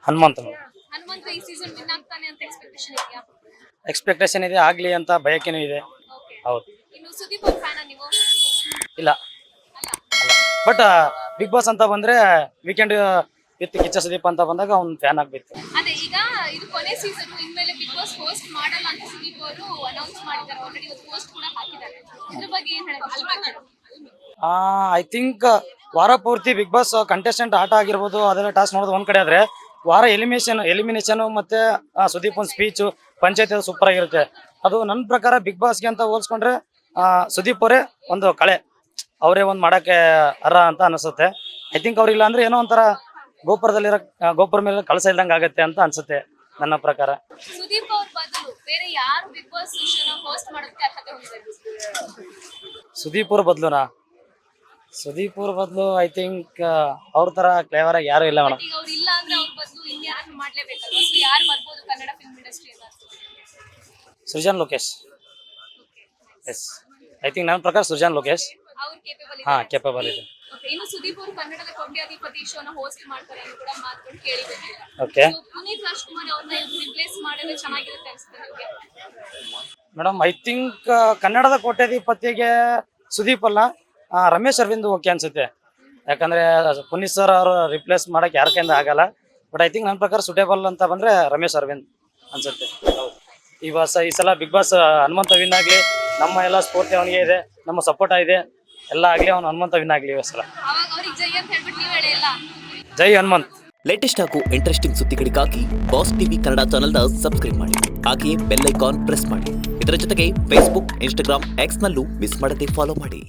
ಹನುಮಂತ ಹನುಮಂತ ಈ season win ಆಗ್ತಾನೆ ಅಂತ ಎಕ್ಸ್ಪೆಕ್ಟೇಷನ್ ಇದೆಯಾ? ಎಕ್ಸ್ಪೆಕ್ಟೇಷನ್ ಇದೆ, ಆಗ್ಲಿ ಅಂತ ಬಯಕೆನೂ ಇದೆ. ಓಕೆ. ಹೌದು. ಇನ್ನು ಸುದೀಪ್ ಅವ್ರ ಫ್ಯಾನ ನೀವು? ಇಲ್ಲ, ಅಲ್ಲ. ಬಟ್ ಬಿಗ್ ಬಾಸ್ ಅಂತ ಬಂದ್ರೆ ವೀಕೆಂಡ್ ವಿತ್ ಕಿಚ್ಚ ಸುದೀಪ್ ಅಂತ ಬಂದಾಗ ಅವ್ನ್ ಫ್ಯಾನ್ ಆಗ್ಬೇಕು. ಅದೇ ಈಗ ಇದು ಕೊನೆ ಸೀಸನ್, ಇನ್ಮೇಲೆ ಬಿಗ್ ಬಾಸ್ ಹೋಸ್ಟ್ ಮಾಡಲ್ಲ ಅಂತ ಸುದೀಪ್ ಅವರು ಅನೌನ್ಸ್ ಮಾಡಿದ್ದಾರೆ. ಆಲ್ರೆಡಿ ಒಂದು ಹೋಸ್ಟ್ ಕೂಡ ಹಾಕಿದ್ದಾರೆ. ಇದ್ರ ಬಗ್ಗೆ ಏನ್ ಹೇಳಬೇಕು? ಐ ಥಿಂಕ್ ವಾರ ಪೂರ್ತಿ ಬಿಗ್ ಬಾಸ್ ಕಂಟೆಸ್ಟೆಂಟ್ ಆಟ ಆಗಿರ್ಬೋದು, ಅದೆಲ್ಲ ಟಾಸ್ಕ್ ನೋಡೋದು ಒಂದ್ ಕಡೆ ಆದ್ರೆ, ವಾರ ಎಲಿಮಿನೇಷನ್ ಮತ್ತೆ ಸುದೀಪ್ ಒಂದು ಸ್ಪೀಚು ಪಂಚಾಯತ್ ಸೂಪರ್ ಆಗಿರುತ್ತೆ. ಅದು ನನ್ನ ಪ್ರಕಾರ ಬಿಗ್ ಬಾಸ್ಗೆ ಅಂತ ಹೋಲ್ಸ್ಕೊಂಡ್ರೆ ಸುದೀಪ್ ಅವರೇ ಒಂದು ಕಳೆ, ಅವರೇ ಒಂದು ಮಾಡಕ್ಕೆ ಅರ್ಹ ಅಂತ ಅನಿಸುತ್ತೆ. ಐ ಥಿಂಕ್ ಅವ್ರಿಲ್ಲ ಅಂದ್ರೆ ಏನೋ ಒಂಥರ ಗೋಪುರ ಮೇಲೆ ಕಳಸ ಇಲ್ದಂಗೆ ಆಗುತ್ತೆ ಅಂತ ಅನ್ಸುತ್ತೆ ನನ್ನ ಪ್ರಕಾರ. ಸುದೀಪ್ ಅವ್ರ ಬದಲು ಬೇರೆ ಯಾರು ಬಿಗ್ ಬಾಸ್ ಶೋನ ಹೋಸ್ಟ್ ಮಾಡೋದಕ್ಕೆ ಅರ್ಹತೆ ಹೊಂದಿದ್ದಾರೆ? ಸುದೀಪ್ ಅವ್ರ ಬದಲು ಐ ಥಿಂಕ್ ಅವ್ರ ತರ ಕ್ಲೇವರ್ ಆಗಿ ಯಾರು ಇಲ್ಲ ಮೇಡಮ್. ಈಗ ಅವ್ರು ಇಲ್ಲ ಅಂದ್ರೆ ಅವ್ರ ಬದಲು ಇನ್ಯಾರನ್ನು ಮಾಡ್ಲೇಬೇಕಲ್ವಾ? ಸೊ ಯಾರು ಬರ್ಬೋದು ಕನ್ನಡ ಫಿಲ್ಮ್ ಇಂಡಸ್ಟ್ರಿ ಅಂತ? Srujan Lokesh. Yes, I think ನನ್ನ ಪ್ರಕಾರ ಸೃಜನ್ ಲೋಕೇಶ್ ಅವ್ರು ಕೇಪಬಲ್ ಕೇಪಬಲ್ ಇದೆ. ಓಕೆ. ಇನ್ನು ಸುದೀಪ್ ಅವರು ಕನ್ನಡದ ಕೋಟ್ಯಾಧಿಪತಿ ಶೋನ ಹೋಸ್ಟ್ ಮಾಡ್ತಾರೆ ಅಂತ ಕೂಡ ಮಾತುಗಳು ಕೇಳಿದ್ದೇನೆ. ಓಕೆ ಪುನೀತ್ ರಾಜ್ಕುಮಾರ್ ಅವ್ರನ್ನ ರಿಪ್ಲೇಸ್ ಮಾಡಿದ್ರೆ ಚೆನ್ನಾಗಿರುತ್ತೆ ಅನ್ಸುತ್ತೆ ನಿಮಗೆ? ಮೇಡಮ್, ಐ ಥಿಂಕ್ ಕನ್ನಡದ ಕೋಟ್ಯಾಧಿಪತಿಗೆ ಸುದೀಪ್ ಅಲ್ಲ, ರಮೇಶ್ ಅರವಿಂದ್ ಓಕೆ ಅನ್ಸುತ್ತೆ. ಯಾಕಂದ್ರೆ ಪುನೀತ್ ಸರ್ ಅವರು ರಿಪ್ಲೇಸ್ ಮಾಡಕ್ಕೆ ಯಾರ ಕೈಯಿಂದ ಆಗಲ್ಲ. ಬಟ್ ಐ ಥಿಂಕ್ ನನ್ನ ಪ್ರಕಾರ ಸುಟೇಬಲ್ ಅಂತ ಬಂದ್ರೆ ರಮೇಶ್ ಅರವಿಂದ್ ಅನ್ಸುತ್ತೆ. ಈ ಸಲ ಬಿಗ್ ಬಾಸ್ ಹನುಮಂತ ವಿನ್ ಆಗಲಿ, ನಮ್ಮ ಎಲ್ಲ ಸ್ಫೂರ್ತಿ ಅವನಿಗೆ ಇದೆ, ನಮ್ಮ ಸಪೋರ್ಟ್ ಇದೆ, ಎಲ್ಲ ಆಗಲಿ, ಅವನು ಹನುಮಂತ ವಿನ್ ಆಗಲಿ ಈ ಸಲ. ಅವಾಗ ಅವ್ರಿಗೆ ಜೈ ಅಂತ ಹೇಳ್ಬಿಟ್ಟು ನೀವು ಹೇಳಿಲ್ಲ? ಜೈ ಹನುಮಂತ್. ಲೇಟೆಸ್ಟ್ ಹಾಗೂ ಇಂಟ್ರೆಸ್ಟಿಂಗ್ ಸುದ್ದಿಗಳಿಗಾಗಿ ಬಾಸ್ ಟಿವಿ ಕನ್ನಡ ಚಾನೆಲ್ನ ಸಬ್ಸ್ಕ್ರೈಬ್ ಮಾಡಿ. ಹಾಗೆಯೇ ಬೆಲ್ ಐಕಾನ್ ಪ್ರೆಸ್ ಮಾಡಿ. ಇದರ ಜೊತೆಗೆ ಫೇಸ್ಬುಕ್, ಇನ್ಸ್ಟಾಗ್ರಾಮ್, ಎಕ್ಸ್ ನಲ್ಲೂ ಮಿಸ್ ಮಾಡದೆ ಫಾಲೋ ಮಾಡಿ.